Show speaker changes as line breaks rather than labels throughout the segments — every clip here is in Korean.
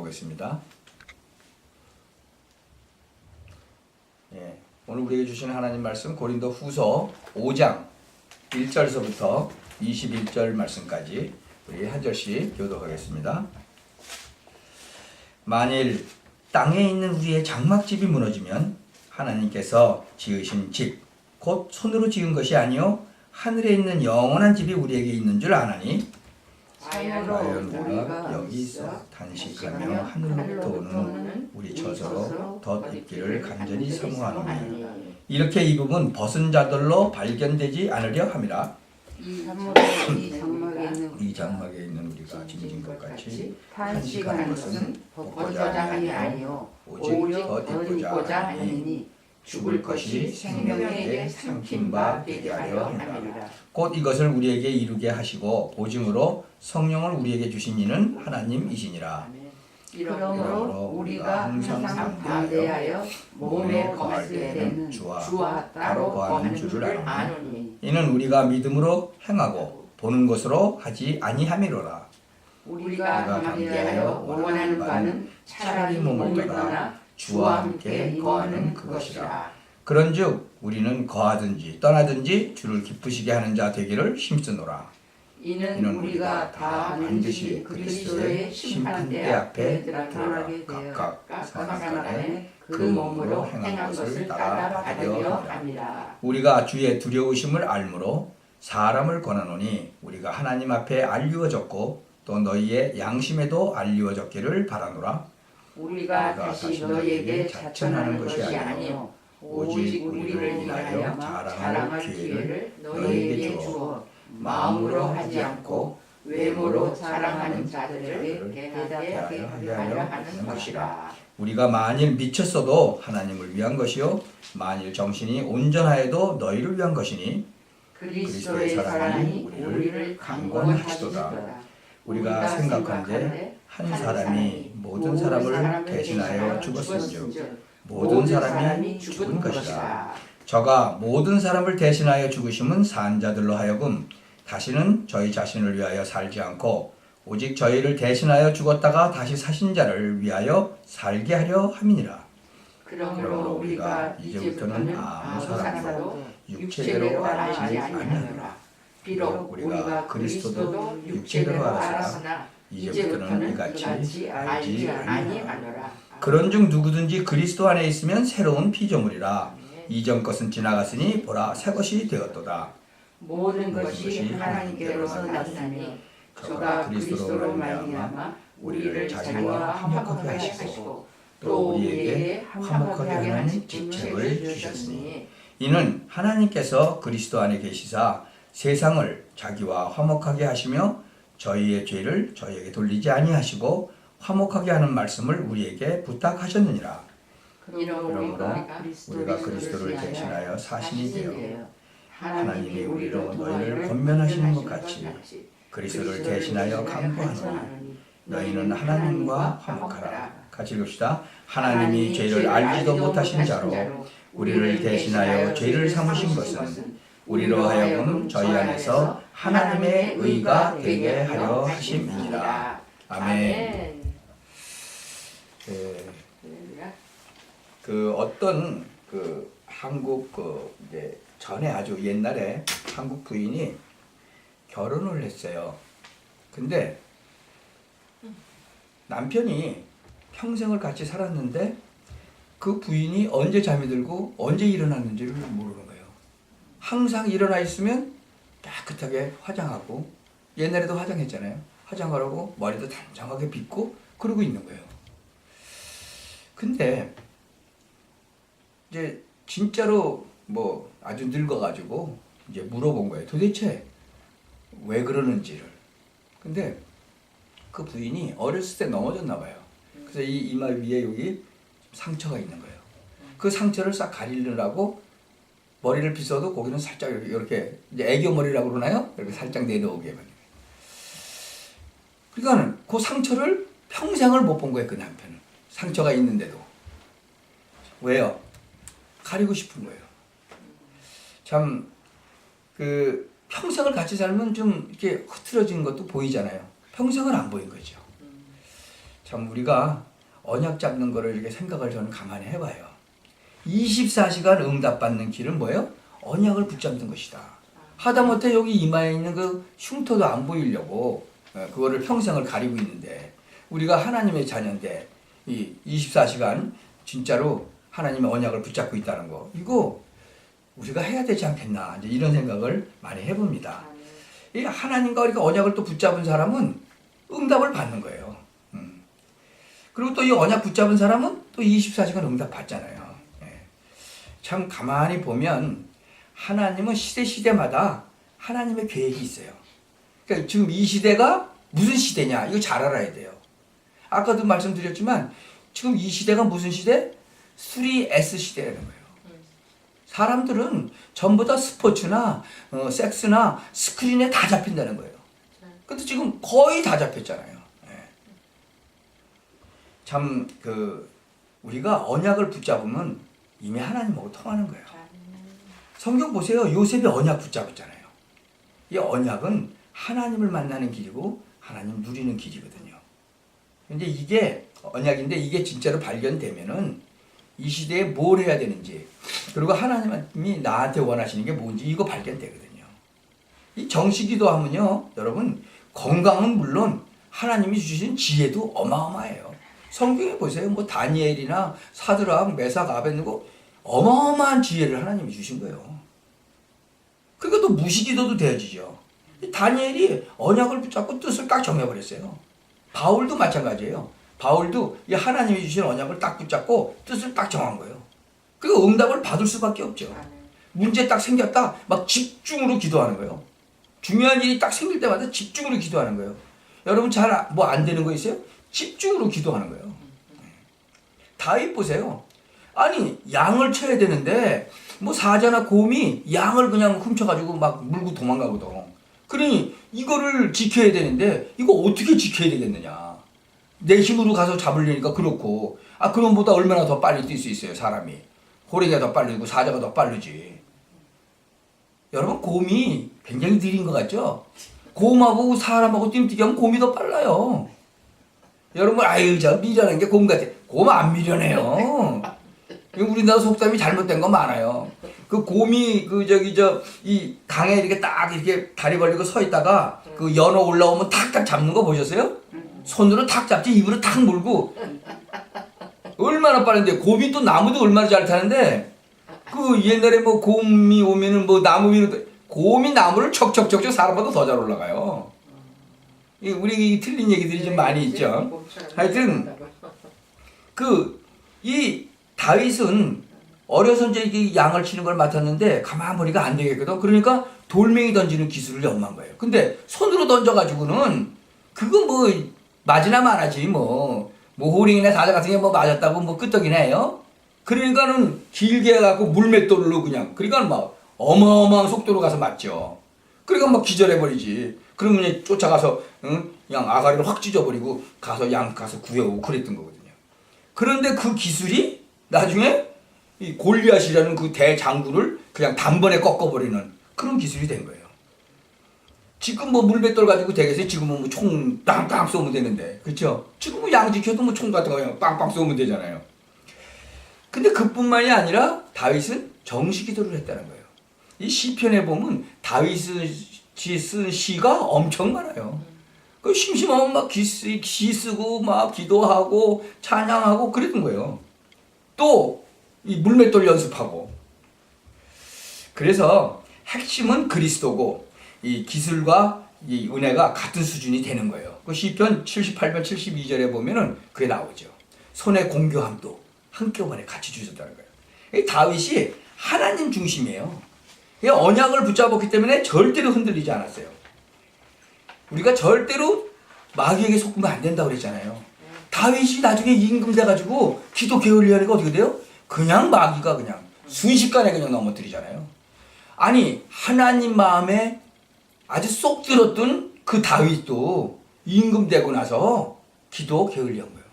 보겠습니다. 오늘 우리에게 주시는 하나님 말씀 고린도 후서 5장 1절서부터 21절 말씀까지 우리 한 절씩 교독하겠습니다. 만일 땅에 있는 우리의 장막집이 무너지면 하나님께서 지으신 집, 곧 손으로 지은 것이 아니요 하늘에 있는 영원한 집이 우리에게 있는 줄 아나니 과연 우리가 여기 있어 단식하며 하늘로부터 오는 우리 저서로 덧입기를 간절히 사모하노니 이렇게 입으면 벗은 자들로 발견되지 않으려 함이라. 이 장막에 있는 우리가 짐진 것 같이 단식하는 것은 벗고자 함이 아니요 오직 덧입고자 하니 죽을 것이 생명에게 삼킨 바 되게 하려 함이라. 곧 이것을 우리에게 이루게 하시고 보증으로 성령을 우리에게 주신 이는 하나님이시니라. 그러므로 우리가 항상 담대하여 몸에 거할 때에는 주와 따로 거하는 줄을 아노니 이는 우리가 믿음으로 행하고 보는 것으로 하지 아니함이로라. 우리가 담대하여 원하는 바는 차라리 몸을 떠나 주와 함께 거하는 그것이라. 그런즉 우리는 거하든지 떠나든지 주를 기쁘시게 하는 자 되기를 힘쓰노라. 이는 우리가 다 반드시 그리스도의 심판대 앞에 드러나게 되어 각각 사나간에 그 몸으로 행한 것을 따라 받으려 함이라. 우리가 주의 두려우심을 알므로 사람을 권하노니 우리가 하나님 앞에 알리워졌고 또 너희의 양심에도 알리워졌기를 바라노라. 우리가 다시 너희에게 자천하는 것이 아니요 오직 우리를 인하여 자랑할 기회를 너희에게 주어 마음으로 하지 않고 외모로 사랑하는 자들에게 대답하게 하려 하는 것이라. 우리가 만일 미쳤어도 하나님을 위한 것이요 만일 정신이 온전하여도 너희를 위한 것이니 그리스도의 사랑이 우리를 강권하시도다. 우리가 생각한데 한 사람이 모든 사람을 대신하여 죽었은즉 모든 사람이 죽은 것이라. 저가 모든 사람을 대신하여 죽으심은 산 자들로 하여금 다시는 저희 자신을 위하여 살지 않고 오직 저희를 대신하여 죽었다가 다시 사신 자를 위하여 살게 하려 함이니라. 그러므로 우리가 이제부터는 아무 사람도 육체대로 알지 아니하노라. 비록 우리가 그리스도도 육체대로 알았으나 이제부터는 이같이 알지 아니하노라. 그런즉 누구든지 그리스도 안에 있으면 새로운 피조물이라. 이전 것은 지나갔으니 보라 새 것이 되었도다. 모든 것이 하나님께로서 났으니 저가 그리스도로 말미암아 우리를 자기와 화목하게 하시고 또 우리에게 화목하게 하는 직책을 주셨으니 이는 하나님께서 그리스도 안에 계시사 세상을 자기와 화목하게 하시며 저희의 죄를 저희에게 돌리지 아니하시고 화목하게 하는 말씀을 우리에게 부탁하셨느니라. 그러므로 우리가 그리스도를 대신하여 사신이 되어 하나님이 우리로 너희를 권면하시는 것 같이 그리스도를 대신하여 강구하노니 너희는 하나님과 화목하라. 같이 읽읍시다. 하나님이 죄를 알지도 못하신 자로 우리를 대신하여 죄를 삼으신 것은 우리로 하여금 저희 안에서 하나님의 의가 되게 하려 하심이니라. 아멘. 어떤 한국 이제 전에 아주 옛날에 한국 부인이 결혼을 했어요. 근데 남편이 평생을 같이 살았는데 그 부인이 언제 잠이 들고 언제 일어났는지를 모르는 거예요. 항상 일어나 있으면 깨끗하게 화장하고 옛날에도 화장했잖아요. 화장하라고 머리도 단정하게 빗고 그러고 있는 거예요. 근데 이제 진짜로 아주 늙어가지고 이제 물어본 거예요. 도대체 왜 그러는지를. 근데 그 부인이 어렸을 때 넘어졌나 봐요. 그래서 이 이마 위에 여기 상처가 있는 거예요. 그 상처를 싹 가리려고 머리를 빗어도 거기는 살짝 이렇게 이제 애교 머리라고 그러나요? 이렇게 살짝 내려오게 해요. 그러니까는 그 상처를 평생을 못 본 거예요. 그 남편은. 상처가 있는데도. 왜요? 가리고 싶은 거예요. 참 평생을 같이 살면 좀 이렇게 흐트러진 것도 보이잖아요. 평생은 안 보인 거죠.
참 우리가 언약 잡는 거를 이렇게 생각을 저는 가만히 해봐요. 24시간 응답받는 길은 뭐예요? 언약을 붙잡는 것이다. 하다못해 여기 이마에 있는 그 흉터도 안 보이려고 그거를 평생을 가리고 있는데, 우리가 하나님의 자녀인데 이 24시간 진짜로 하나님의 언약을 붙잡고 있다는 거, 이거 우리가 해야 되지 않겠나, 이제 이런 생각을 많이 해봅니다. 이 하나님과 우리가 언약을 또 붙잡은 사람은 응답을 받는 거예요. 그리고 또 이 언약 붙잡은 사람은 또 24시간 응답 받잖아요. 참 가만히 보면 하나님은 시대마다 하나님의 계획이 있어요. 그러니까 지금 이 시대가 무슨 시대냐, 이거 잘 알아야 돼요. 아까도 말씀드렸지만 지금 이 시대가 무슨 시대? 3S 시대라는 거예요. 사람들은 전부 다 스포츠나 섹스나 스크린에 다 잡힌다는 거예요. 근데 지금 거의 다 잡혔잖아요. 참 우리가 언약을 붙잡으면 이미 하나님하고 통하는 거예요. 성경 보세요. 요셉이 언약 붙잡았잖아요. 이 언약은 하나님을 만나는 길이고 하나님 누리는 길이거든요. 근데 이게 언약인데 이게 진짜로 발견되면은 이 시대에 뭘 해야 되는지, 그리고 하나님이 나한테 원하시는 게 뭔지 이거 발견되거든요. 이 정식기도 하면요, 여러분, 건강은 물론 하나님이 주신 지혜도 어마어마해요. 성경에 보세요. 뭐 다니엘이나 사드락, 메삭, 아벳느고 어마어마한 지혜를 하나님이 주신 거예요. 그러니까 또 무시기도도 되어지죠. 다니엘이 언약을 붙잡고 뜻을 딱 정해버렸어요. 바울도 마찬가지예요. 바울도 이 하나님이 주신 언약을 딱 붙잡고 뜻을 딱 정한 거예요. 그 응답을 받을 수밖에 없죠. 문제 딱 생겼다, 막 집중으로 기도하는 거예요. 중요한 일이 딱 생길 때마다 집중으로 기도하는 거예요. 여러분 잘 뭐 안 되는 거 있어요? 집중으로 기도하는 거예요. 다윗 보세요. 아니 양을 쳐야 되는데 뭐 사자나 곰이 양을 그냥 훔쳐가지고 막 물고 도망가거든. 그러니 이거를 지켜야 되는데 이거 어떻게 지켜야 되겠느냐. 내 힘으로 가서 잡으려니까 그렇고, 그럼보다 얼마나 더 빨리 뛸 수 있어요. 사람이 호랑이가 더 빠르고 사자가 더 빠르지. 여러분 곰이 굉장히 느린 것 같죠? 곰하고 사람하고 뛰기 하면 곰이 더 빨라요. 여러분 아유 저 미련한 게 곰 같아. 곰 안 미련해요. 우리나라 속담이 잘못된 거 많아요. 그 곰이 이 강에 이렇게 딱 이렇게 다리 벌리고 서 있다가 그 연어 올라오면 탁탁 잡는 거 보셨어요? 손으로 탁 잡지 입으로 탁 물고. 얼마나 빠른데. 곰이 또 나무도 얼마나 잘 타는데, 그 옛날에 뭐 곰이 오면은 뭐 나무 위로, 곰이 나무를 척척척척 사람보다 더 잘 올라가요. 우리 틀린 얘기들이 좀 많이 있죠. 하여튼 이 다윗은 어려서 이제 양을 치는 걸 맡았는데 가만 보니까 안 되겠거든. 그러니까 돌멩이 던지는 기술을 연마한 거예요. 근데 손으로 던져가지고는 그거 뭐 맞으나 말하지 뭐 호랭이나 사자 같은 게 뭐 맞았다고 뭐 끄떡이나 해요. 그러니까는 길게 해갖고 물맷돌로 그러니까 막 어마어마한 속도로 가서 맞죠. 그러니까 막 기절해버리지. 그러면 이제 쫓아가서 양 아가리를 확 찢어버리고 가서 양 가서 구해오고 그랬던 거거든요. 그런데 그 기술이 나중에 이 골리앗이라는 그 대장군을 그냥 단번에 꺾어버리는 그런 기술이 된 거예요. 지금 뭐 물맷돌 가지고 되겠어요? 지금은 뭐 총 빵빵 쏘면 되는데, 그렇죠? 지금 뭐 양 지켜도 뭐 총 같은 거 그냥 빵빵 쏘면 되잖아요. 근데 그뿐만이 아니라 다윗은 정식기도를 했다는 거예요. 이 시편에 보면 다윗이 쓴 시가 엄청 많아요. 그 심심하면 막 시 쓰고 막 기도하고 찬양하고 그랬던 거예요. 또 이 물맷돌 연습하고. 그래서 핵심은 그리스도고 이 기술과 이 은혜가 같은 수준이 되는 거예요. 그 시편 78편 72절에 보면은 그게 나오죠. 손의 공교함도 한꺼번에 같이 주셨다는 거예요. 이 다윗이 하나님 중심이에요. 이 언약을 붙잡았기 때문에 절대로 흔들리지 않았어요. 우리가 절대로 마귀에게 속으면 안 된다고 그랬잖아요. 다윗이 나중에 임금 돼가지고 기도 게을리하니까 어떻게 돼요? 그냥 마귀가 그냥 순식간에 그냥 넘어뜨리잖아요. 아니 하나님 마음에 아주 쏙 들었던 그 다윗도 임금 되고 나서 기도 게을리한 거예요.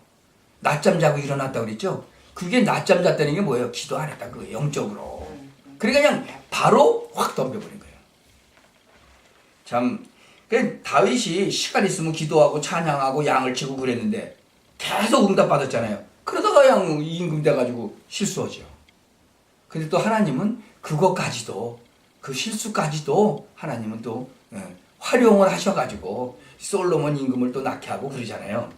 낮잠 자고 일어났다고 그랬죠? 그게 낮잠 잤다는 게 뭐예요? 기도 안 했다 그거예요. 영적으로. 그러니까 그냥 바로 확 덤벼버린 거예요. 참 다윗이 시간 있으면 기도하고 찬양하고 양을 치고 그랬는데 계속 응답 받았잖아요. 그러다가 그냥 임금 돼가지고 실수하죠. 근데 또 하나님은 그것까지도, 그 실수까지도 하나님은 또 활용을 하셔가지고 솔로몬 임금을 또 낳게 하고 그러잖아요.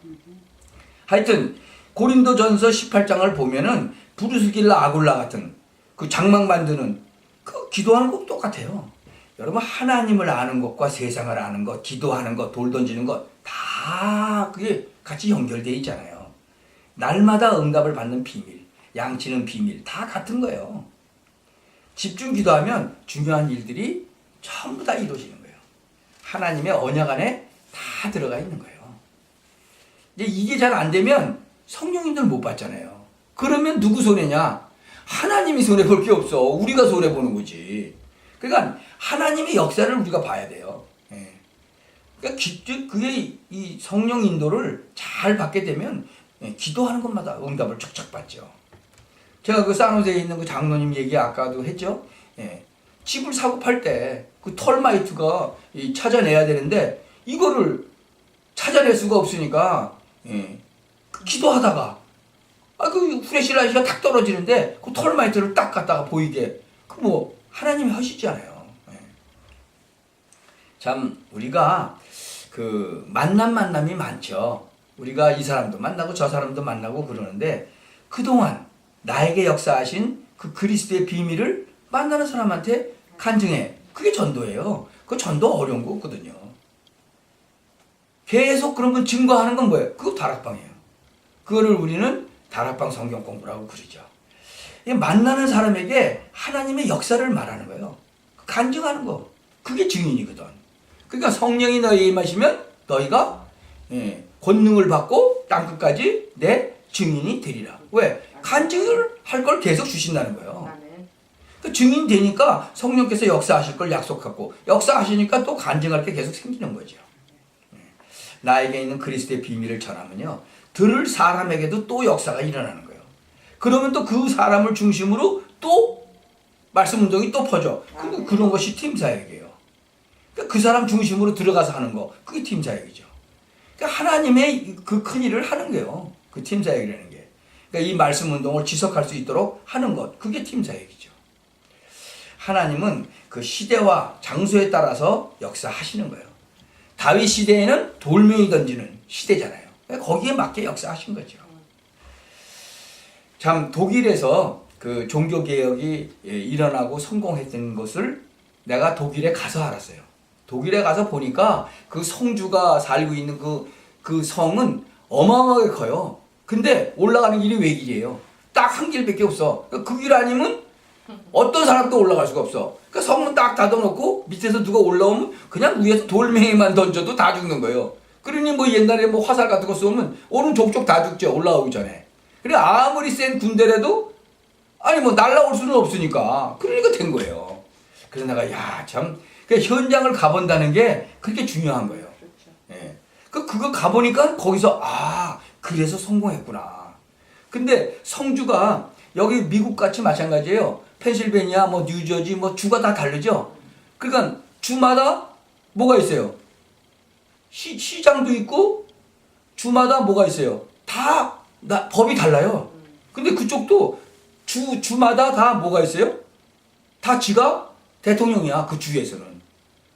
하여튼 고린도전서 18장을 보면은 부르스길라 아굴라 같은 그 장막 만드는 그 기도하는 거 똑같아요. 여러분, 하나님을 아는 것과 세상을 아는 것, 기도하는 것, 돌 던지는 것 다 그게 같이 연결되어 있잖아요. 날마다 응답을 받는 비밀, 양치는 비밀 다 같은 거예요. 집중 기도하면 중요한 일들이 전부 다 이루어지는 거예요. 하나님의 언약 안에 다 들어가 있는 거예요. 근데 이게 잘 안 되면 성령님들 못 받잖아요. 그러면 누구 손해냐? 하나님이 손해볼 게 없어. 우리가 손해보는 거지. 그러니까 하나님의 역사를 우리가 봐야 돼요. 그러니까 그게 이 성령 인도를 잘 받게 되면 기도하는 것마다 응답을 척척 받죠. 제가 그 산호세에 있는 그 장로님 얘기 아까도 했죠. 집을 사고 팔 때 그 털마이트가 찾아내야 되는데 이거를 찾아낼 수가 없으니까 기도하다가 그 후레시라이트가 탁 떨어지는데 그 털마이트를 딱 갖다가 보이게 그 뭐 하나님이 하시잖아요. 참 우리가 그 만남이 많죠. 우리가 이 사람도 만나고 저 사람도 만나고 그러는데 그동안 나에게 역사하신 그 그리스도의 비밀을 만나는 사람한테 간증해. 그게 전도예요. 그 전도 어려운 거 없거든요. 계속 그런 건 증거하는 건 뭐예요? 그거 다락방이에요. 그거를 우리는 다락방 성경 공부라고 그러죠. 만나는 사람에게 하나님의 역사를 말하는 거예요. 간증하는 거. 그게 증인이거든. 그러니까 성령이 너희에 임하시면 너희가 권능을 받고 땅끝까지 내 증인이 되리라. 왜? 간증을 할 걸 계속 주신다는 거예요. 그 증인 되니까 성령께서 역사하실 걸 약속하고 역사하시니까 또 간증할 게 계속 생기는 거죠. 나에게 있는 그리스도의 비밀을 전하면요, 들을 사람에게도 또 역사가 일어나는 거예요. 그러면 또 그 사람을 중심으로 또 말씀 운동이 또 퍼져. 그런 것이 팀 사역이에요. 그 사람 중심으로 들어가서 하는 거, 그게 팀 사역이죠. 그러니까 하나님의 그 큰 일을 하는 거예요. 그 팀 사역이라는 게. 그러니까 이 말씀 운동을 지속할 수 있도록 하는 것, 그게 팀 사역이죠. 하나님은 그 시대와 장소에 따라서 역사하시는 거예요. 다윗 시대에는 돌멩이 던지는 시대잖아요. 그러니까 거기에 맞게 역사하신 거죠. 참 독일에서 그 종교개혁이 일어나고 성공했던 것을 내가 독일에 가서 알았어요. 독일에 가서 보니까 그 성주가 살고 있는 그 성은 어마어마하게 커요. 근데 올라가는 길이 외길이에요. 딱 한 길밖에 없어. 그 길 아니면 어떤 사람도 올라갈 수가 없어. 그러니까 성문 딱 닫아놓고 밑에서 누가 올라오면 그냥 위에서 돌멩이만 던져도 다 죽는 거예요. 그러니 뭐 옛날에 뭐 화살 같은 거 쏘면 오는 족족 다 죽죠. 올라오기 전에. 그래 아무리 센 군대라도 아니 뭐 날라올 수는 없으니까. 그러니까 된 거예요. 그래서 내가 야 참 그러니까 현장을 가본다는 게 그렇게 중요한 거예요. 예. 그거 가보니까 거기서 그래서 성공했구나. 근데 성주가 여기 미국 같이 마찬가지예요. 펜실베니아, 뭐 뉴저지, 뭐 주가 다 다르죠. 그러니까 주마다 뭐가 있어요? 시장도 있고 주마다 뭐가 있어요? 다 법이 달라요. 근데 그쪽도 주마다 다 뭐가 있어요? 다 지가 대통령이야. 그 주에서는.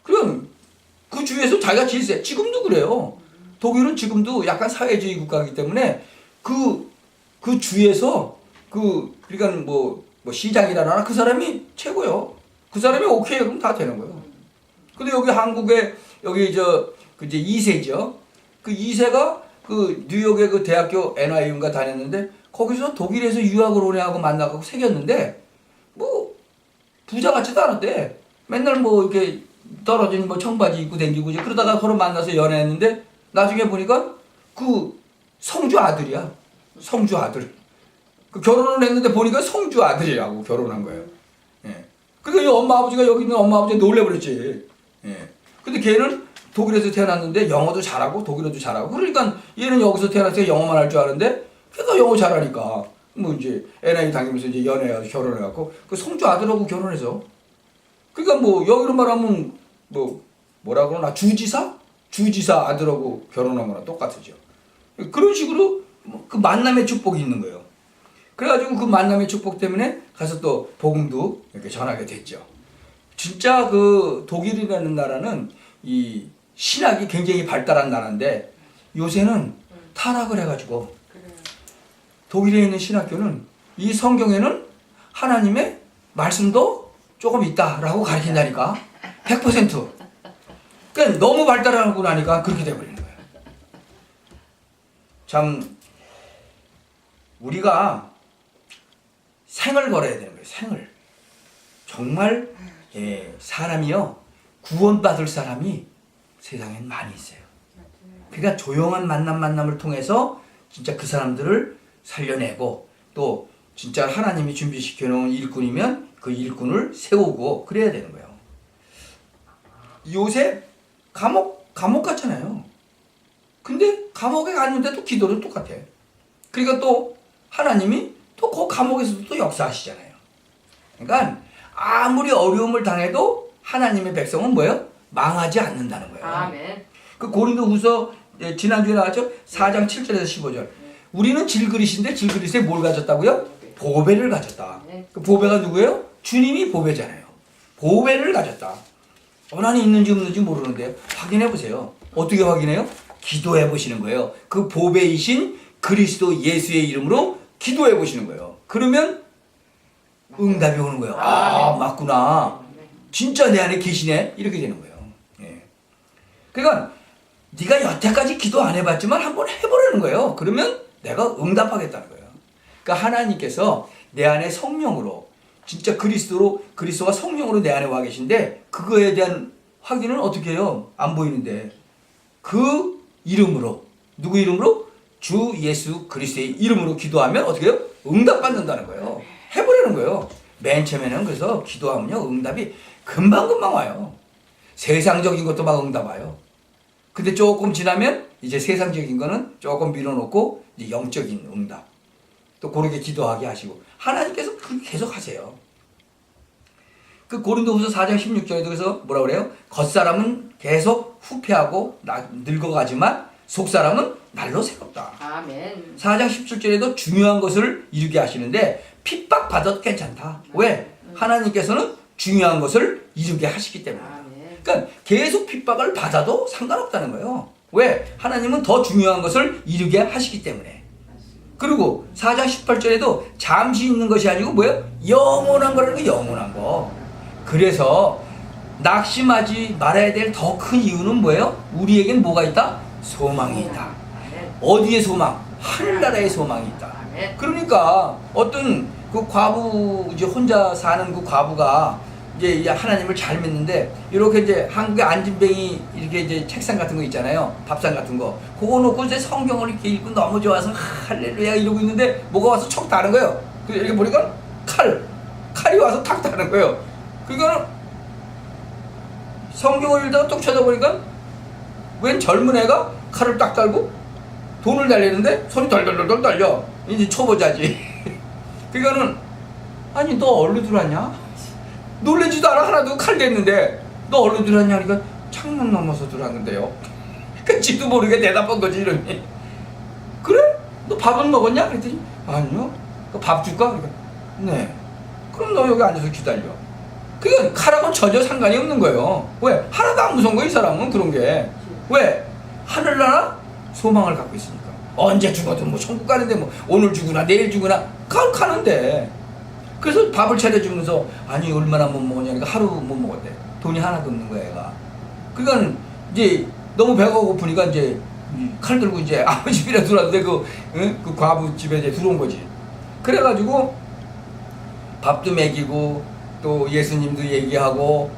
그럼 그 주에서 자기가 질세. 지금도 그래요. 독일은 지금도 약간 사회주의 국가이기 때문에 그 주에서 그러니까 뭐 시장이라나 그 사람이 최고요. 그 사람이 오케이 그럼 다 되는 거예요. 근데 여기 한국에 여기 이제 2세죠. 그 2세가 그 뉴욕의 그 대학교 NYU인가 다녔는데 거기서 독일에서 유학을 오래 하고 만나고 새겼는데 뭐 부자 같지도 않은데 맨날 뭐 이렇게 떨어진 뭐 청바지 입고 댕기고 이제 그러다가 서로 만나서 연애했는데 나중에 보니까 그 성주 아들이야. 성주 아들. 그 결혼을 했는데 보니까 성주 아들이라고 결혼한 거예요. 예. 그러니까 이 엄마 아버지가 여기 있는 엄마 아버지가 놀래버렸지. 예. 근데 걔는 독일에서 태어났는데 영어도 잘하고 독일어도 잘하고 그러니까 얘는 여기서 태어나서 영어만 할 줄 아는데 걔가 영어 잘하니까 뭐 이제 NI 다니면서 이제 연애해서 결혼해갖고 그 성주 아들하고 결혼해서 그러니까 뭐 여기로 말하면 뭐라 그러나 주지사 아들하고 결혼한 거랑 똑같으죠. 그런 식으로 그 만남의 축복이 있는 거예요. 그래가지고 그 만남의 축복 때문에 가서 또 복음도 이렇게 전하게 됐죠. 진짜 그 독일이라는 나라는 이 신학이 굉장히 발달한 나라인데 요새는 타락을 해가지고 독일에 있는 신학교는 이 성경에는 하나님의 말씀도 조금 있다라고 가르친다니까. 100%. 그러니까 너무 발달하고 나니까 그렇게 돼버리는 거예요. 참 우리가 생을 걸어야 되는 거예요. 생을. 정말 사람이요 구원받을 사람이 세상엔 많이 있어요. 그러니까 조용한 만남을 통해서 진짜 그 사람들을 살려내고 또 진짜 하나님이 준비시켜 놓은 일꾼이면 그 일꾼을 세우고 그래야 되는 거예요. 요새 감옥 갔잖아요. 근데 감옥에 갔는데도 기도는 똑같아. 그러니까 또 하나님이 또 그 감옥에서도 또 역사하시잖아요. 그러니까 아무리 어려움을 당해도 하나님의 백성은 뭐예요? 망하지 않는다는 거예요.
아멘.
그 고린도후서 지난주에 나왔죠? 4장 7절에서 15절. 우리는 질그릇인데 질그릇에 뭘 가졌다고요? 보배를 가졌다. 그 보배가 누구예요? 주님이 보배잖아요. 보배를 가졌다. 원한이 있는지 없는지 모르는데요. 확인해 보세요. 어떻게 확인해요? 기도해 보시는 거예요. 그 보배이신 그리스도 예수의 이름으로 기도해 보시는 거예요. 그러면 응답이 오는 거예요. 아, 맞구나. 진짜 내 안에 계시네. 이렇게 되는 거예요. 예. 그러니까 네가 여태까지 기도 안 해봤지만 한번 해보라는 거예요. 그러면 내가 응답하겠다는 거예요. 그러니까 하나님께서 내 안에 성령으로 진짜 그리스도가 성령으로 내 안에 와 계신데 그거에 대한 확인은 어떻게 해요? 안 보이는데 그 이름으로 누구 이름으로? 주 예수 그리스도의 이름으로 기도하면 어떻게 해요? 응답받는다는 거예요. 해보라는 거예요. 맨 처음에는 그래서 기도하면요 응답이 금방금방 와요. 세상적인 것도 막 응답 와요. 근데 조금 지나면 이제 세상적인 거는 조금 밀어놓고 이제 영적인 응답 또 그렇게 기도하게 하시고 하나님께서 그렇게 계속 하세요. 그 고린도후서 4장 16절에도 그래서 뭐라 그래요? 겉사람은 계속 후패하고 늙어가지만 속사람은 날로 새롭다.
아멘.
4장 17절에도 중요한 것을 이루게 하시는데 핍박받아도 괜찮다. 왜? 하나님께서는 중요한 것을 이루게 하시기 때문에. 그러니까 계속 핍박을 받아도 상관없다는 거예요. 왜? 하나님은 더 중요한 것을 이루게 하시기 때문에. 그리고 4장 18절에도 잠시 있는 것이 아니고 뭐예요? 영원한 거라는 거, 영원한 거. 그래서 낙심하지 말아야 될 더 큰 이유는 뭐예요? 우리에겐 뭐가 있다? 소망이 있다. 어디에 소망? 하늘나라에 소망이 있다. 그러니까 어떤 그 과부 이제 혼자 사는 그 과부가 이제 하나님을 잘 믿는데 이렇게 이제 한국의 안진뱅이 이렇게 이제 책상 같은 거 있잖아요. 밥상 같은 거. 그거 놓고 이제 성경을 이렇게 읽고 너무 좋아서 할렐루야 이러고 있는데 뭐가 와서 척 다는 거예요. 그래서 이렇게 보니까 칼이 와서 탁 다는 거예요. 그러니까 성경을 읽다가 뚝 쳐다보니까 웬 젊은 애가 칼을 딱 달고 돈을 달리는데 손이 덜덜덜 달려. 이제 초보자지. 그러니까는 아니 너 어디로 들어왔냐? 놀래지도 않아. 하나도 칼 댔는데 너 어디로 들어왔냐 하니까 창문 넘어서 들어왔는데요. 그 지도 모르게 대답한 거지 이러니. 그래? 너 밥은 먹었냐? 그랬더니 아니요. 밥 줄까? 그러니까 네. 그럼 너 여기 앉아서 기다려. 그러니까 칼하고는 전혀 상관이 없는 거예요. 왜? 하나도 안 무서운 거야 이 사람은 그런 게. 왜? 하늘나라 소망을 갖고 있으니까. 언제 죽어도 뭐 천국 가는데 뭐 오늘 죽으나 내일 죽으나 가는데. 그래서 밥을 차려주면서 아니 얼마나 못 먹었냐니까 하루 못 먹었대. 돈이 하나도 없는 거야 얘가. 그러니까 이제 너무 배가 고프니까 이제 칼 들고 이제 아무 집이나 들어왔는데 그 과부 집에 이제 들어온 거지. 그래가지고 밥도 먹이고 또 예수님도 얘기하고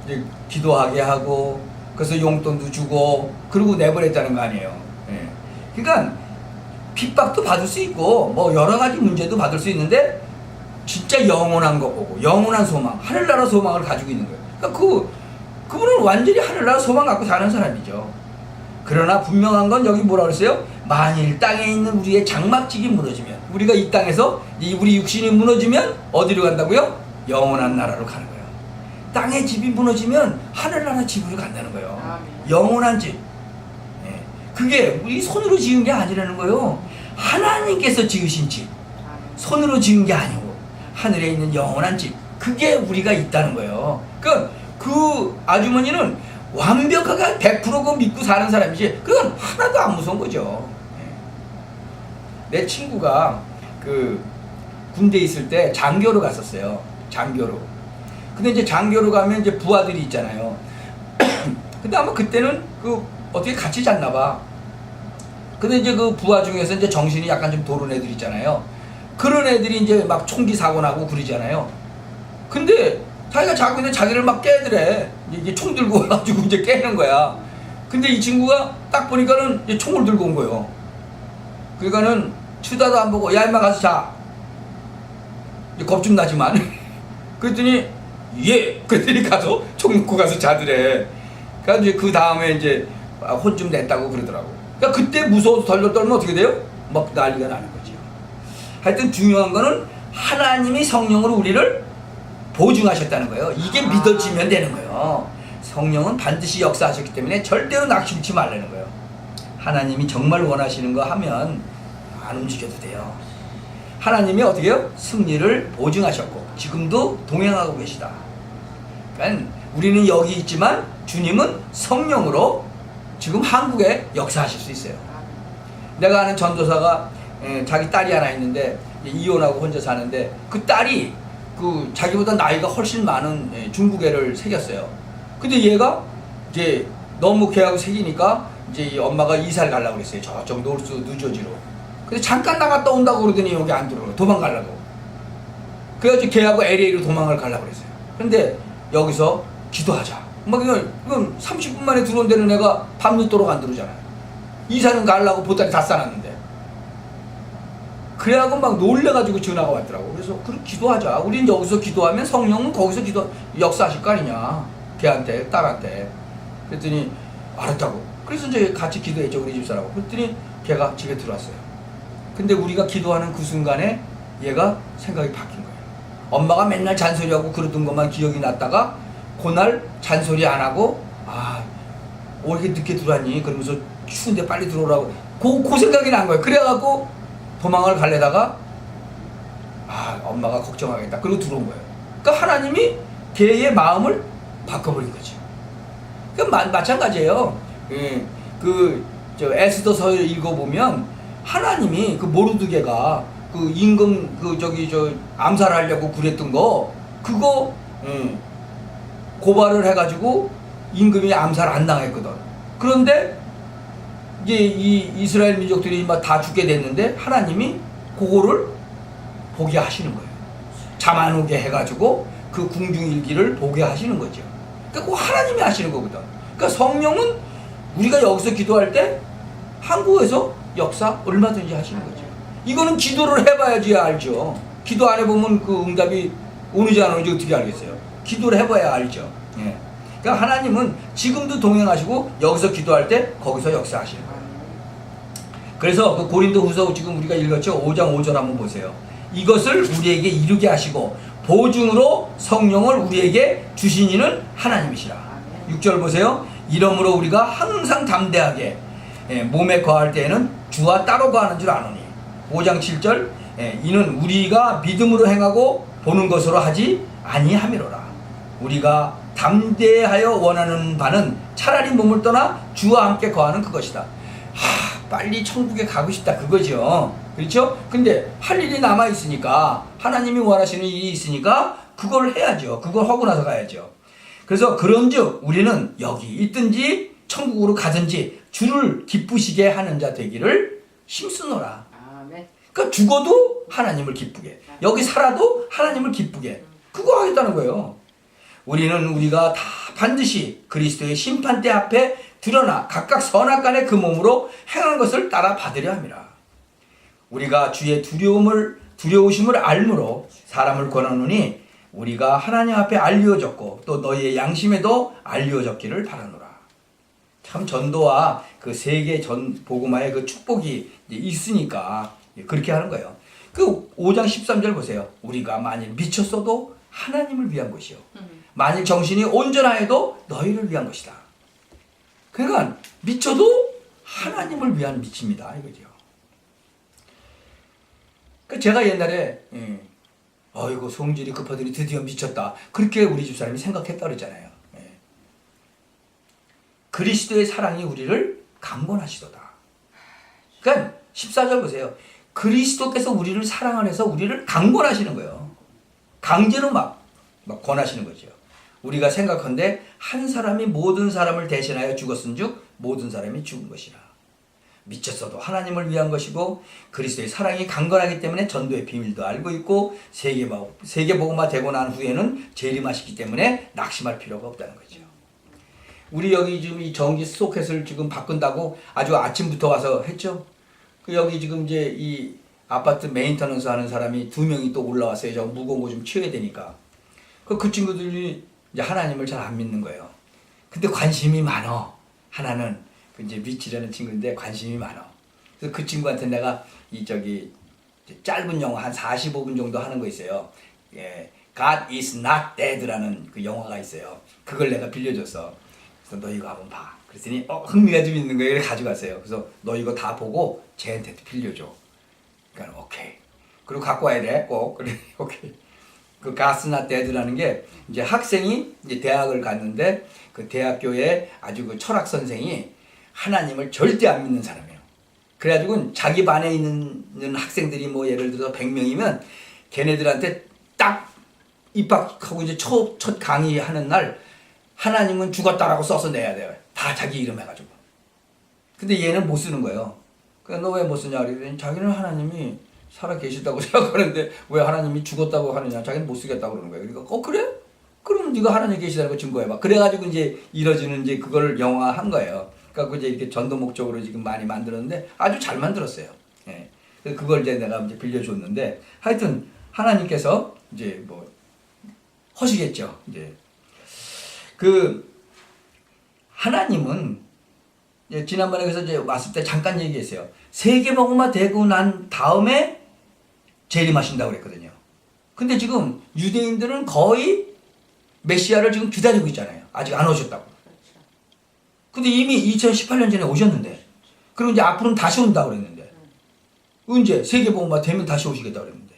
이제 기도하게 하고 그래서 용돈도 주고 그러고 내보냈다는 거 아니에요. 그러니까 핍박도 받을 수 있고 뭐 여러 가지 문제도 받을 수 있는데 진짜 영원한 거 보고 영원한 소망, 하늘나라 소망을 가지고 있는 거예요. 그러니까 그분은 완전히 하늘나라 소망 갖고 사는 사람이죠. 그러나 분명한 건 여기 뭐라 그랬어요? 만일 땅에 있는 우리의 장막직이 무너지면 우리가 이 땅에서 우리 육신이 무너지면 어디로 간다고요? 영원한 나라로 가는 거예요. 땅의 집이 무너지면 하늘나라 집으로 간다는 거예요. 영원한 집. 그게 우리 손으로 지은 게 아니라는 거예요. 하나님께서 지으신 집, 손으로 지은 게 아니고 하늘에 있는 영원한 집, 그게 우리가 있다는 거예요. 그러니까 그 아주머니는 완벽하게 100% 믿고 사는 사람이지 그건 하나도 안 무서운 거죠. 내 친구가 그 군대 있을 때 장교로 갔었어요. 장교로. 근데 이제 장교로 가면 이제 부하들이 있잖아요. 근데 아마 그때는 그 어떻게 같이 잤나 봐. 근데 이제 그 부하 중에서 이제 정신이 약간 좀 도른 애들 있잖아요. 그런 애들이 이제 막 총기 사고 나고 그러잖아요. 근데 자기가 자고 있는데 자기를 막 깨더래. 이게 총 들고 와가지고 이제 깨는 거야. 근데 이 친구가 딱 보니까는 이제 총을 들고 온 거예요. 그러니까는 추다도 안 보고 야 임마 가서 자. 이제 겁 좀 나지만. 그랬더니 예. 그랬더니 가서 총 놓고 가서 자더래. 그래서 이제 그 다음에 이제 혼 좀 냈다고 그러더라고. 그러니까 그때 무서워서 덜덜 떨면 어떻게 돼요? 막 난리가 나는 거죠. 하여튼 중요한 거는 하나님이 성령으로 우리를 보증하셨다는 거예요. 이게 믿어지면 되는 거예요. 성령은 반드시 역사하셨기 때문에 절대로 낙심치 말라는 거예요. 하나님이 정말 원하시는 거 하면 안 움직여도 돼요. 하나님이 어떻게 해요? 승리를 보증하셨고 지금도 동행하고 계시다. 그러니까 우리는 여기 있지만 주님은 성령으로 지금 한국에 역사하실 수 있어요. 내가 아는 전도사가 자기 딸이 하나 있는데 이혼하고 혼자 사는데 그 딸이 그 자기보다 나이가 훨씬 많은 중국 애를 새겼어요. 근데 얘가 이제 너무 걔하고 새기니까 이제 이 엄마가 이사를 가려고 그랬어요. 저쪽 노르스 뉴저지로. 근데 잠깐 나갔다 온다고 그러더니 여기 안 들어요. 도망가려고. 그래가지고 걔하고 LA로 도망을 가려고 그랬어요. 근데 여기서 기도하자. 막 이건 30분 만에 들어온 데는 애가 밤늦도록 안 들어오잖아요. 이사는 가려고 보따리 다 싸놨는데. 그래갖고 막 놀래가지고 전화가 왔더라고. 그래서 그럼 기도하자. 우린 여기서 기도하면 성령은 거기서 역사하실 거 아니냐. 걔한테, 딸한테. 그랬더니 알았다고. 그래서 이제 같이 기도했죠. 우리 집사라고. 그랬더니 걔가 집에 들어왔어요. 근데 우리가 기도하는 그 순간에 얘가 생각이 바뀐 거예요. 엄마가 맨날 잔소리하고 그러던 것만 기억이 났다가 그날 잔소리 안 하고 왜 이렇게 늦게 들어왔니? 그러면서 추운데 빨리 들어오라고 그 생각이 난 거예요. 그래갖고 도망을 가려다가 엄마가 걱정하겠다. 그리고 들어온 거예요. 그러니까 하나님이 걔의 마음을 바꿔버린 거죠. 그러니까 마찬가지예요. 에스더서를 읽어보면 하나님이 그 모르드게가 그 임금 암살하려고 그랬던 거 그거 고발을 해가지고 임금이 암살 안 당했거든. 그런데 이제 이 이스라엘 민족들이 막 다 죽게 됐는데 하나님이 그거를 보게 하시는 거예요. 잠 안 오게 해가지고 그 궁중일기를 보게 하시는 거죠. 그러니까 그 하나님이 하시는 거거든. 그러니까 성령은 우리가 여기서 기도할 때 한국에서 역사 얼마든지 하시는 거죠. 이거는 기도를 해봐야지 알죠. 기도 안 해보면 그 응답이 오는지 안 오는지 어떻게 알겠어요. 기도를 해봐야 알죠. 예. 그러니까 하나님은 지금도 동행하시고 여기서 기도할 때 거기서 역사하시는 거예요. 그래서 그 고린도후서 지금 우리가 읽었죠. 5장 5절 한번 보세요. 이것을 우리에게 이루게 하시고 보증으로 성령을 우리에게 주신 이는 하나님이시라. 6절 보세요. 이러므로 우리가 항상 담대하게 몸에 거할 때에는 주와 따로 거하는 줄 아노니. 5장 7절 이는 우리가 믿음으로 행하고 보는 것으로 하지 아니함이로라. 우리가 담대하여 원하는 바는 차라리 몸을 떠나 주와 함께 거하는 그것이다. 빨리 천국에 가고 싶다 그거죠. 그렇죠? 근데 할 일이 남아 있으니까 하나님이 원하시는 일이 있으니까 그걸 해야죠. 그걸 하고 나서 가야죠. 그래서 그런즉 우리는 여기 있든지 천국으로 가든지 주를 기쁘시게 하는 자 되기를 힘쓰노라. 그러니까 죽어도 하나님을 기쁘게, 여기 살아도 하나님을 기쁘게, 그거 하겠다는 거예요. 우리가 다 반드시 그리스도의 심판대 앞에 드러나 각각 선악간의 그 몸으로 행한 것을 따라 받으려 함이라. 우리가 주의 두려우심을 알므로 사람을 권하노니 우리가 하나님 앞에 알리워졌고 또 너희의 양심에도 알리워졌기를 바라노라. 참 전도와 그 세계 전 복음화의 그 축복이 있으니까 그렇게 하는 거예요. 그 5장 13절 보세요. 우리가 만일 미쳤어도 하나님을 위한 것이요 만일 정신이 온전하여도 너희를 위한 것이다. 그러니까 미쳐도 하나님을 위한 미칩니다. 이거죠. 제가 옛날에 어이구 성질이 급하더니 드디어 미쳤다. 그렇게 우리 집사람이 생각했다 그랬잖아요. 그리스도의 사랑이 우리를 강권하시도다. 그러니까 14절 보세요. 그리스도께서 우리를 사랑 안에서 우리를 강권하시는 거예요. 강제로 막 권하시는 거죠. 우리가 생각한데 한 사람이 모든 사람을 대신하여 죽었은즉 모든 사람이 죽은 것이라. 미쳤어도 하나님을 위한 것이고 그리스도의 사랑이 강건하기 때문에 전도의 비밀도 알고 있고 세계복음화 되고 난 후에는 재림하시기 때문에 낙심할 필요가 없다는 거죠. 우리 여기 지금 이 전기 소켓을 지금 바꾼다고 아주 아침부터 와서 했죠. 그 여기 지금 이제 이 아파트 메인터넌스 하는 사람이 2명이 또 올라왔어요. 저 무거운 거 좀 치워야 되니까. 그 친구들이 이제 하나님을 잘 안 믿는 거예요. 근데 관심이 많어. 하나는 이제 미치라는 친구인데 관심이 많아. 그래서 그 친구한테 내가 이 저기 짧은 영어 한 45분 정도 하는 거 있어요. 예, God is not dead라는 그 영화가 있어요. 그걸 내가 빌려줬어. 그래서 너 이거 한번 봐. 그랬더니 흥미가 좀 있는 거예요. 가져갔어요. 그래서 너 이거 다 보고 쟤한테도 빌려줘. 그러니까 오케이. 그리고 갖고 와야 돼. 꼭. 그래 오케이. 그 God is not dead라는 게 이제 학생이 이제 대학을 갔는데 그 대학교에 아주 그 철학 선생이 하나님을 절대 안 믿는 사람이에요. 그래가지고 자기 반에 있는 학생들이 뭐 예를 들어서 100명이면 걔네들한테 딱 입학하고 이제 첫 강의하는 날 하나님은 죽었다라고 써서 내야 돼요. 다 자기 이름 해가지고. 근데 얘는 못 쓰는 거예요. 그러니까 너 왜 못 쓰냐 그랬더니 자기는 하나님이 살아 계시다고 생각하는데 왜 하나님이 죽었다고 하느냐. 자기는 못 쓰겠다고 그러는 거예요. 그러니까 그래? 그러면 네가 하나님 계시다는 거 증거해봐. 그래가지고 이제 이뤄지는 이제 그걸 영화한 거예요. 그러니까 이제 이렇게 전도 목적으로 지금 많이 만들었는데 아주 잘 만들었어요. 예. 그걸 이제 내가 이제 빌려줬는데 하여튼 하나님께서 이제 뭐 하시겠죠. 이제 그 하나님은 지난번에 그래서 이제 왔을 때 잠깐 얘기했어요. 세계복음화 되고 난 다음에 재림하신다고 그랬거든요. 근데 지금 유대인들은 거의 메시아를 지금 기다리고 있잖아요. 아직 안 오셨다고. 근데 이미 2018년 전에 오셨는데, 그리고 이제 앞으로는 다시 온다고 그랬는데, 언제 세계복음화 되면 다시 오시겠다고 그랬는데,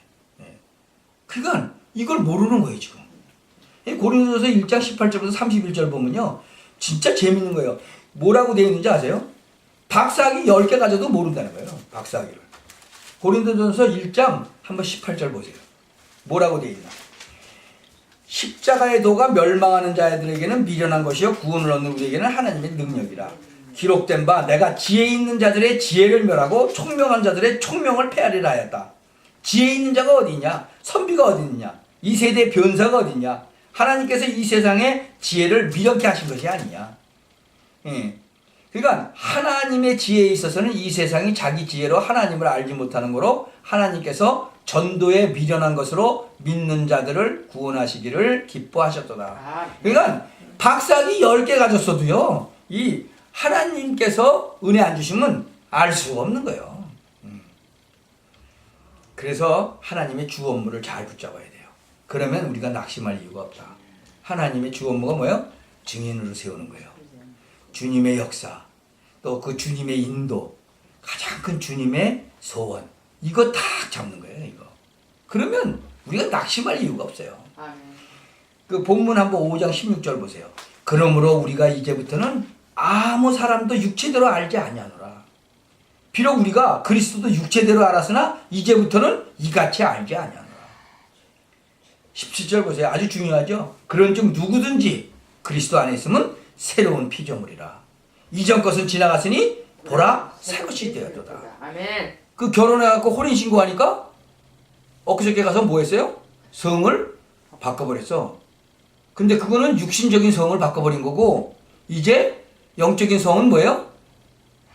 그러니까 이걸 모르는 거예요 지금. 고린도서 1장 18절부터 31절 보면요, 진짜 재밌는 거예요. 뭐라고 되어 있는지 아세요? 박사학위 10개 가져도 모른다는 거예요. 박사학위를. 고린도전서 1장 한번 18절 보세요. 뭐라고 되어 있나? 십자가의 도가 멸망하는 자들에게는 미련한 것이요 구원을 얻는 우리에게는 하나님의 능력이라. 기록된 바 내가 지혜 있는 자들의 지혜를 멸하고 총명한 자들의 총명을 폐하리라 하였다. 지혜 있는 자가 어디 있냐? 선비가 어디 있냐? 이 세대의 변사가 어디 있냐? 하나님께서 이 세상에 지혜를 미련케 하신 것이 아니냐. 그러니까 하나님의 지혜에 있어서는 이 세상이 자기 지혜로 하나님을 알지 못하는 거로 하나님께서 전도에 미련한 것으로 믿는 자들을 구원하시기를 기뻐하셨도다. 그러니까 박사학위 10개 가졌어도요, 이 하나님께서 은혜 안 주시면 알 수 없는 거예요. 그래서 하나님의 주 업무를 잘 붙잡아야 돼요. 그러면 우리가 낙심할 이유가 없다. 하나님의 주 업무가 뭐예요? 증인으로 세우는 거예요. 주님의 역사, 또 그 주님의 인도, 가장 큰 주님의 소원, 이거 딱 잡는 거예요. 이거. 그러면 우리가 낙심할 이유가 없어요. 그 본문 한번 5장 16절 보세요. 그러므로 우리가 이제부터는 아무 사람도 육체대로 알지 아니하노라. 비록 우리가 그리스도도 육체대로 알았으나 이제부터는 이같이 알지 아니하노라. 17절 보세요. 아주 중요하죠. 그런즉 누구든지 그리스도 안에 있으면 새로운 피조물이라. 이전 것은 지나갔으니 보라 새 것이 되었도다.
아멘.
그 결혼해갖고 혼인신고하니까 엊그저께 가서 뭐 했어요? 성을 바꿔버렸어. 근데 그거는 육신적인 성을 바꿔버린 거고, 이제 영적인 성은 뭐예요?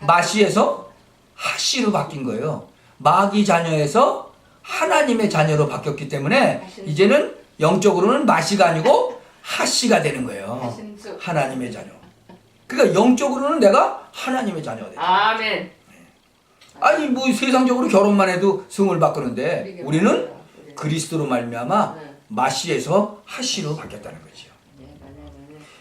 마시에서 하씨로 바뀐 거예요. 마귀 자녀에서 하나님의 자녀로 바뀌었기 때문에 이제는 영적으로는 마씨가 아니고 하씨가 되는 거예요. 하나님의 자녀. 그러니까 영적으로는 내가 하나님의 자녀가 돼요.
아멘.
아니 뭐 세상적으로 결혼만 해도 성을 바꾸는데 우리는 그리스도로 말미암아 마시에서 하시로 바뀌었다는 거죠.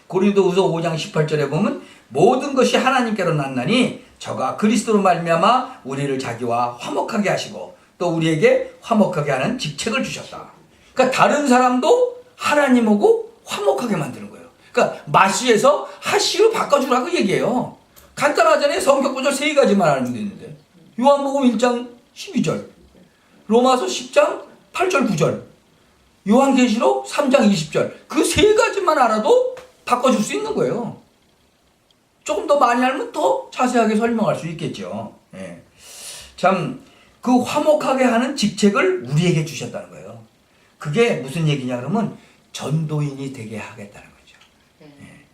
고린도후서 5장 18절에 보면 모든 것이 하나님께로 났나니 저가 그리스도로 말미암아 우리를 자기와 화목하게 하시고 또 우리에게 화목하게 하는 직책을 주셨다. 그러니까 다른 사람도 하나님하고 화목하게 만드는 거예요. 그러니까 마시에서 하시로 바꿔주라고 얘기해요. 간단하잖아요. 성경 구절 3가지만 알면 되는데. 요한복음 1장 12절, 로마서 10장 8절 9절, 요한계시록 3장 20절, 그 3가지만 알아도 바꿔줄 수 있는 거예요. 조금 더 많이 알면 더 자세하게 설명할 수 있겠죠. 예. 참, 그 화목하게 하는 직책을 우리에게 주셨다는 거예요. 그게 무슨 얘기냐 그러면 전도인이 되게 하겠다는 거죠. 예.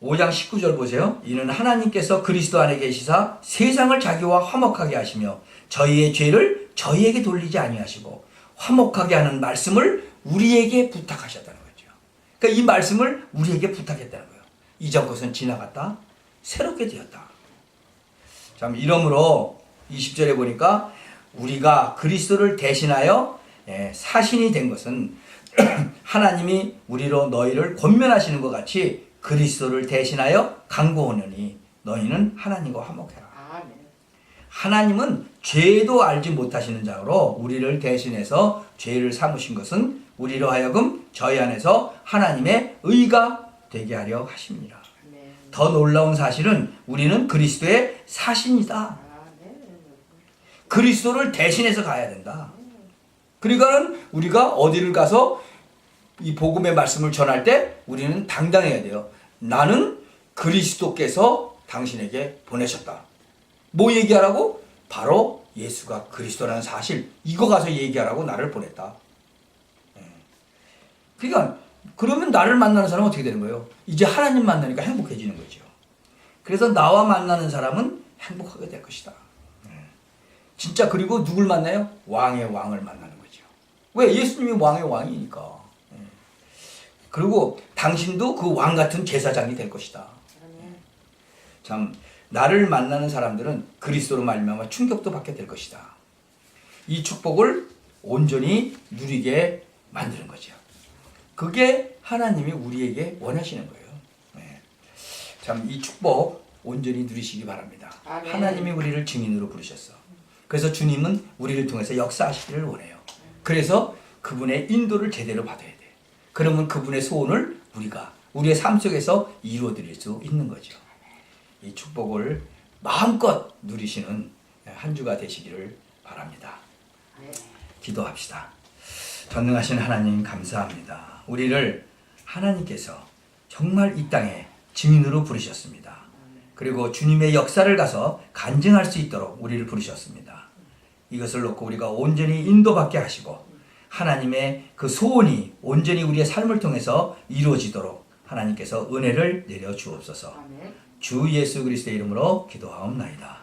5장 19절 보세요. 이는 하나님께서 그리스도 안에 계시사 세상을 자기와 화목하게 하시며 저희의 죄를 저희에게 돌리지 아니하시고 화목하게 하는 말씀을 우리에게 부탁하셨다는 거죠. 그러니까 이 말씀을 우리에게 부탁했다는 거예요. 이전 것은 지나갔다 새롭게 되었다. 참, 이러므로 20절에 보니까 우리가 그리스도를 대신하여 사신이 된 것은 하나님이 우리로 너희를 권면하시는 것 같이 그리스도를 대신하여 간구하느니 너희는 하나님과 화목해라. 하나님은 죄도 알지 못하시는 자로 우리를 대신해서 죄를 삼으신 것은 우리로 하여금 저희 안에서 하나님의 의가 되게 하려 하십니다. 더 놀라운 사실은 우리는 그리스도의 사신이다. 그리스도를 대신해서 가야 된다. 그러니까는 우리가 어디를 가서 이 복음의 말씀을 전할 때 우리는 당당해야 돼요. 나는 그리스도께서 당신에게 보내셨다. 뭐 얘기하라고? 바로 예수가 그리스도라는 사실, 이거 가서 얘기하라고 나를 보냈다. 그러니까 그러면 나를 만나는 사람은 어떻게 되는 거예요? 이제 하나님 만나니까 행복해지는 거죠. 그래서 나와 만나는 사람은 행복하게 될 것이다. 진짜. 그리고 누굴 만나요? 왕의 왕을 만나는 거죠. 왜? 예수님이 왕의 왕이니까. 그리고 당신도 그 왕 같은 제사장이 될 것이다. 참, 나를 만나는 사람들은 그리스도로 말미암아 충격도 받게 될 것이다. 이 축복을 온전히 누리게 만드는 거죠. 그게 하나님이 우리에게 원하시는 거예요. 참, 이 축복 온전히 누리시기 바랍니다. 하나님이 우리를 증인으로 부르셨어. 그래서 주님은 우리를 통해서 역사하시기를 원해요. 그래서 그분의 인도를 제대로 받아야 돼. 그러면 그분의 소원을 우리가 우리의 삶 속에서 이루어드릴 수 있는 거죠. 이 축복을 마음껏 누리시는 한 주가 되시기를 바랍니다. 기도합시다. 전능하신 하나님 감사합니다. 우리를 하나님께서 정말 이 땅에 증인으로 부르셨습니다. 그리고 주님의 역사를 가서 간증할 수 있도록 우리를 부르셨습니다. 이것을 놓고 우리가 온전히 인도받게 하시고 하나님의 그 소원이 온전히 우리의 삶을 통해서 이루어지도록 하나님께서 은혜를 내려 주옵소서. 주 예수 그리스도의 이름으로 기도하옵나이다.